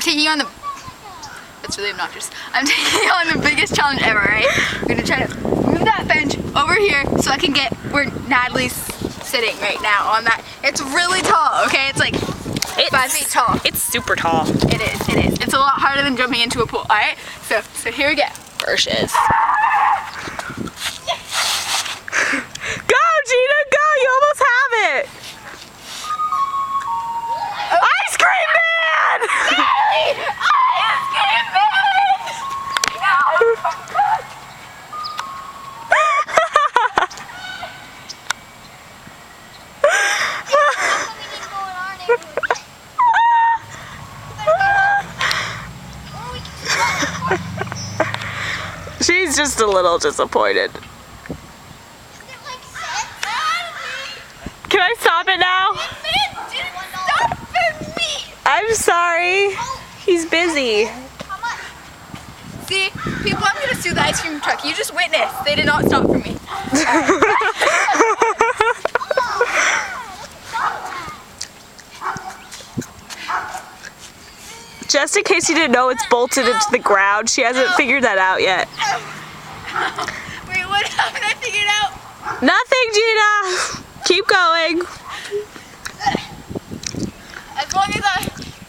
taking on the... That's really obnoxious. I'm taking on the biggest challenge ever, right? I'm gonna try to move that bench over here so I can get where Natalie's sitting right now on that. It's really tall, okay? It's like 5 feet tall. It's super tall. It is, it is. It's a lot harder than jumping into a pool, alright? So here we go. Brushes. Go, Gina, go! You almost have it! Ice cream man! Natalie! Ice cream man! No! She's just a little disappointed. Can I stop it now? Stop for me! I'm sorry. He's busy. See, people, I'm gonna sue the ice cream truck. You just witnessed. They did not stop for me. Just in case you didn't know, it's bolted into the ground. She hasn't figured that out yet. Wait, what happened? I figured out. Nothing, Gina. Keep going. As long as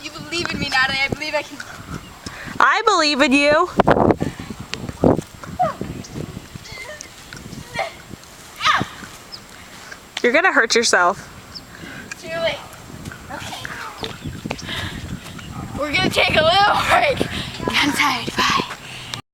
you believe in me, Natalie, I believe I can. I believe in you. You're gonna hurt yourself. Too late. Okay. We're gonna take a little break. I'm tired. Bye.